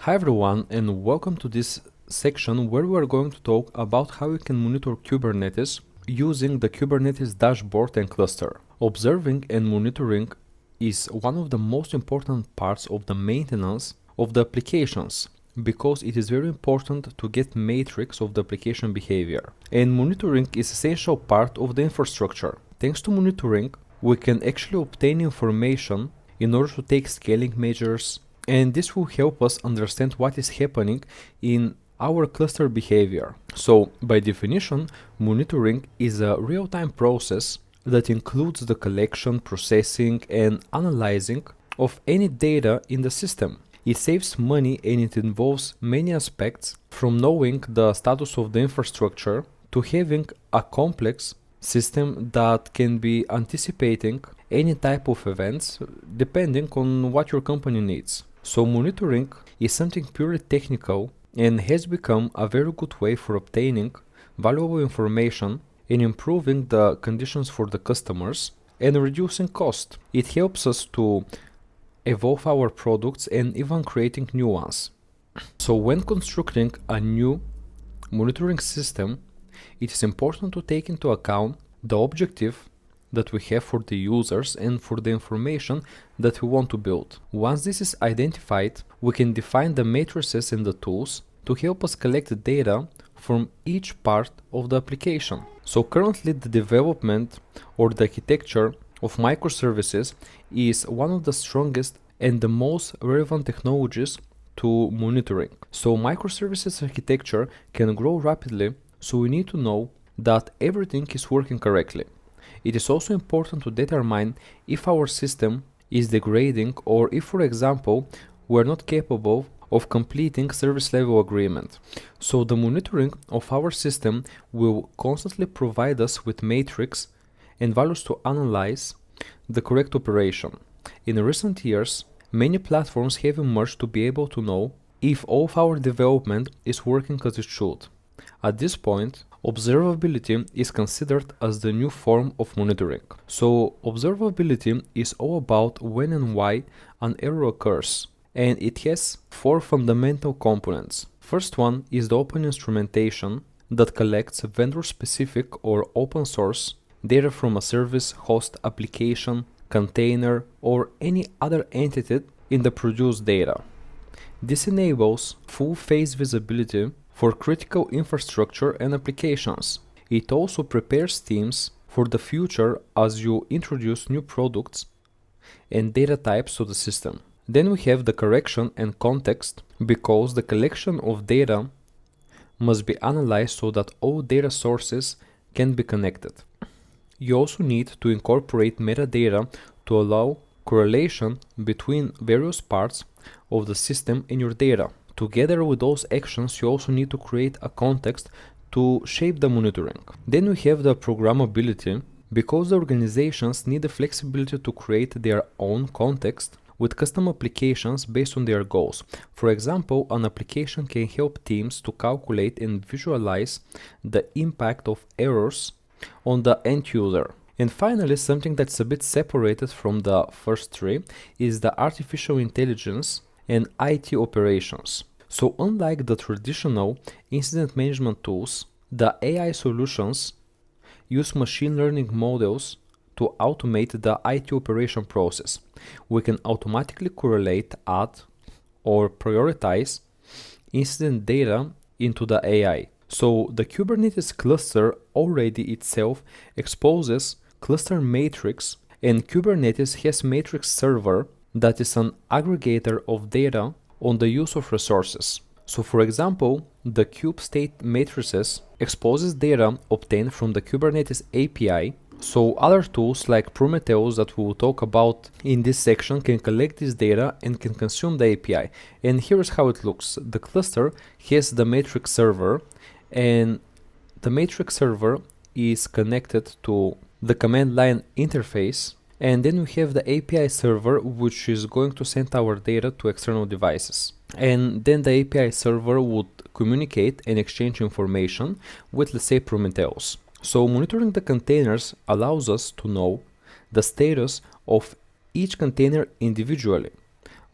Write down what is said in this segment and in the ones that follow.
Hi everyone, and welcome to this section where we are going to talk about how you can monitor Kubernetes using the Kubernetes dashboard and cluster. Observing and monitoring is one of the most important parts of the maintenance of the applications because it is very important to get metrics of the application behavior. And monitoring is an essential part of the infrastructure. Thanks to monitoring, we can actually obtain information in order to take scaling measures, and this will help us understand what is happening in our cluster behavior. So, by definition, monitoring is a real-time process that includes the collection, processing, and analyzing of any data in the system. It saves money and it involves many aspects, from knowing the status of the infrastructure to having a complex system that can be anticipating any type of events depending on what your company needs. So monitoring is something purely technical and has become a very good way for obtaining valuable information and improving the conditions for the customers and reducing cost. It helps us to evolve our products and even creating new ones. So when constructing a new monitoring system, it is important to take into account the objective that we have for the users and for the information that we want to build. Once this is identified, we can define the matrices and the tools to help us collect the data from each part of the application. So currently the development or the architecture of microservices is one of the strongest and the most relevant technologies to monitoring. So microservices architecture can grow rapidly, so we need to know that everything is working correctly. It is also important to determine if our system is degrading or if, for example, we are not capable of completing service level agreement. So the monitoring of our system will constantly provide us with metrics and values to analyze the correct operation. In recent years, many platforms have emerged to be able to know if all of our development is working as it should. At this point, observability is considered as the new form of monitoring. So observability is all about when and why an error occurs, and it has four fundamental components. First one is the open instrumentation that collects vendor-specific or open source data from a service, host, application, container, or any other entity in the produced data. This enables full phase visibility for critical infrastructure and applications. It also prepares teams for the future as you introduce new products and data types to the system. Then we have the correction and context, because the collection of data must be analyzed so that all data sources can be connected. You also need to incorporate metadata to allow correlation between various parts of the system and your data. Together with those actions, you also need to create a context to shape the monitoring. Then we have the programmability, because the organizations need the flexibility to create their own context with custom applications based on their goals. For example, an application can help teams to calculate and visualize the impact of errors on the end user. And finally, something that's a bit separated from the first three is the artificial intelligence and IT operations. So unlike the traditional incident management tools, the AI solutions use machine learning models to automate the IT operation process. We can automatically correlate, add, or prioritize incident data into the AI. So the Kubernetes cluster already itself exposes cluster matrix, and Kubernetes has matrix server that is an aggregator of data on the use of resources. So for example, the kube state matrices exposes data obtained from the Kubernetes API. So other tools like Prometheus that we will talk about in this section can collect this data and can consume the API. And here's how it looks. The cluster has the matrix server, and the matrix server is connected to the command line interface. And then we have the API server, which is going to send our data to external devices. And then the API server would communicate and exchange information with, let's say, Prometheus. So monitoring the containers allows us to know the status of each container individually,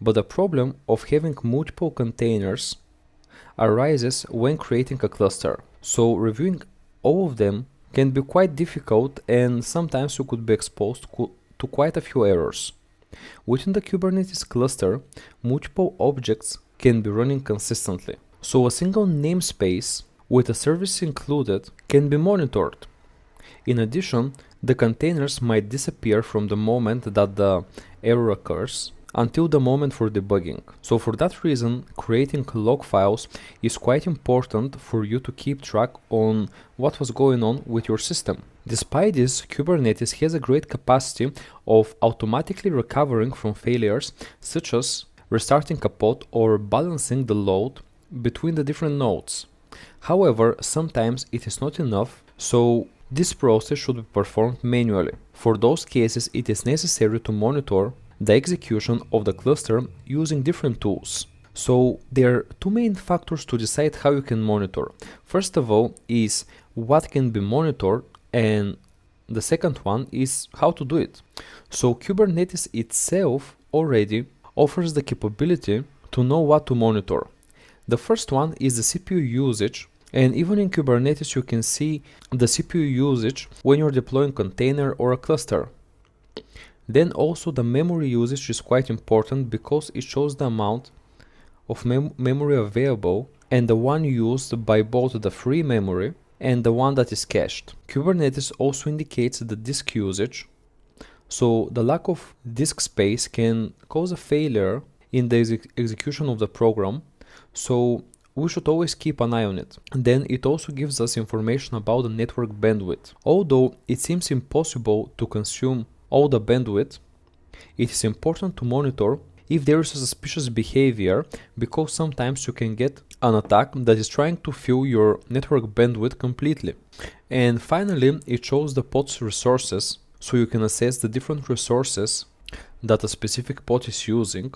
But the problem of having multiple containers arises when creating a cluster. So reviewing all of them can be quite difficult, and sometimes you could be exposed to quite a few errors. Within the Kubernetes cluster, multiple objects can be running consistently. So a single namespace with a service included can be monitored. In addition, the containers might disappear from the moment that the error occurs until the moment for debugging. So for that reason, creating log files is quite important for you to keep track on what was going on with your system. Despite this, Kubernetes has a great capacity of automatically recovering from failures, such as restarting a pod or balancing the load between the different nodes. However, sometimes it is not enough, so this process should be performed manually. For those cases, it is necessary to monitor the execution of the cluster using different tools. So there are two main factors to decide how you can monitor. First of all is what can be monitored, and the second one is how to do it. So Kubernetes itself already offers the capability to know what to monitor. The first one is the CPU usage, and even in Kubernetes you can see the CPU usage when you're deploying a container or a cluster. Then also the memory usage is quite important because it shows the amount of memory available and the one used by both the free memory and the one that is cached. Kubernetes also indicates the disk usage, so the lack of disk space can cause a failure in the execution of the program, so we should always keep an eye on it. And then it also gives us information about the network bandwidth. Although it seems impossible to consume all the bandwidth, it is important to monitor if there is a suspicious behavior, because sometimes you can get an attack that is trying to fill your network bandwidth completely. And finally, it shows the pod's resources, so you can assess the different resources that a specific pod is using,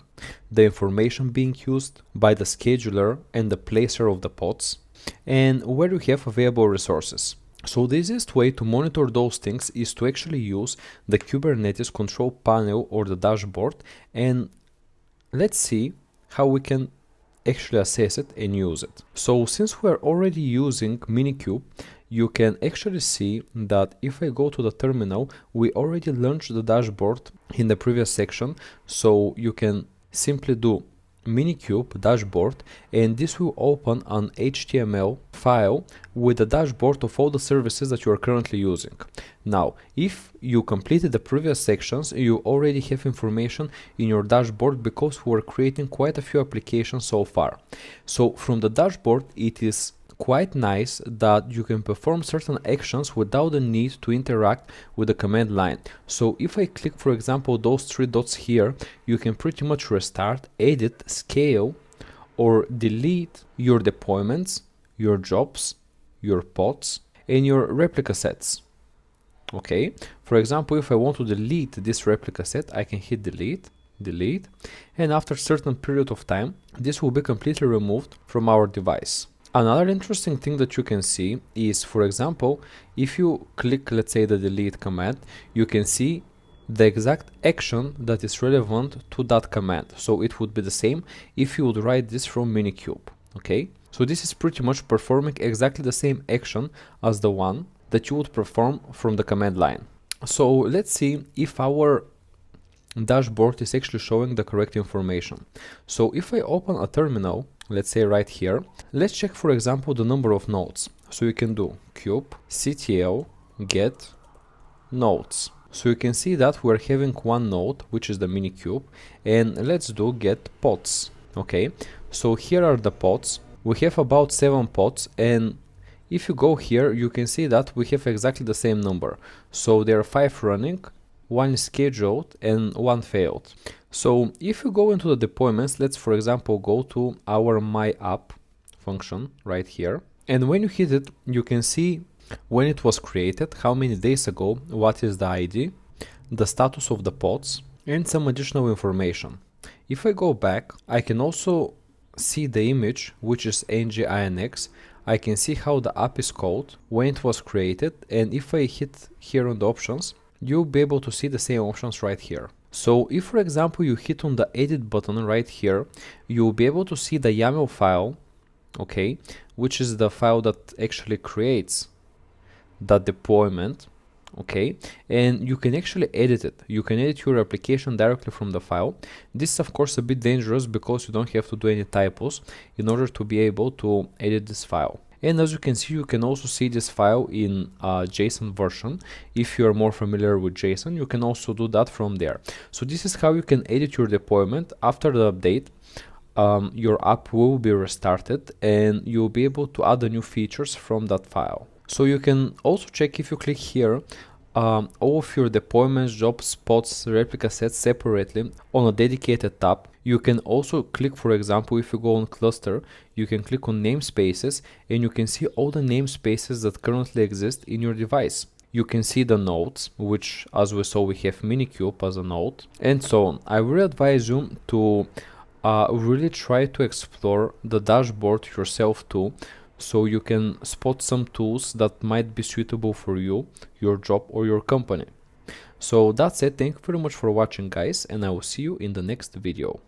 the information being used by the scheduler and the placer of the pods, and where you have available resources. So the easiest way to monitor those things is to actually use the Kubernetes control panel or the dashboard, and let's see how we can actually assess it and use it. So since we're already using Minikube, you can actually see that if I go to the terminal, we already launched the dashboard in the previous section. So you can simply do Minikube dashboard, and this will open an HTML file with the dashboard of all the services that you are currently using. Now, if you completed the previous sections, you already have information in your dashboard because we are creating quite a few applications so far. So from the dashboard, it is quite nice that you can perform certain actions without the need to interact with the command line. So if I click, for example, those three dots here, you can pretty much restart, edit, scale, or delete your deployments, your jobs, your pods, and your replica sets. Okay, for example, if I want to delete this replica set, I can hit delete, and after a certain period of time, this will be completely removed from our device. Another interesting thing that you can see is, for example, if you click, let's say, the delete command, you can see the exact action that is relevant to that command. So it would be the same if you would write this from Minikube. Okay, so this is pretty much performing exactly the same action as the one that you would perform from the command line. So let's see if our dashboard is actually showing the correct information. So if I open a terminal, let's say right here, let's check, for example, the number of nodes. So you can do kubectl get nodes. So you can see that we're having one node, which is the Minikube, and let's do get pods. Okay, so here are the pods. We have about 7 pods, and if you go here, you can see that we have exactly the same number. So there are 5 running, 1 is scheduled, and 1 failed. So if you go into the deployments, let's for example go to our my app function right here, and when you hit it, you can see when it was created, how many days ago, what is the ID, the status of the pods, and some additional information. If I go back, I can also see the image, which is ng-inx. I can see how the app is called, when it was created, and if I hit here on the options, you'll be able to see the same options right here. So if for example you hit on the edit button right here, you'll be able to see the YAML file, okay, which is the file that actually creates the deployment, okay, and you can actually edit it. You can edit your application directly from the file. This is of course a bit dangerous because you don't have to do any typos in order to be able to edit this file. And as you can see, you can also see this file in JSON version. If you are more familiar with JSON, you can also do that from there. So this is how you can edit your deployment. After the update, your app will be restarted and you'll be able to add the new features from that file. So you can also check, if you click here, all of your deployments, jobs, spots, replica sets separately on a dedicated tab. You can also click, for example, if you go on cluster, you can click on namespaces and you can see all the namespaces that currently exist in your device. You can see the nodes, which as we saw, we have Minikube as a node, and so on. I would advise you to really try to explore the dashboard yourself too, so you can spot some tools that might be suitable for you, your job, or your company. So that's it. Thank you very much for watching, guys, and I will see you in the next video.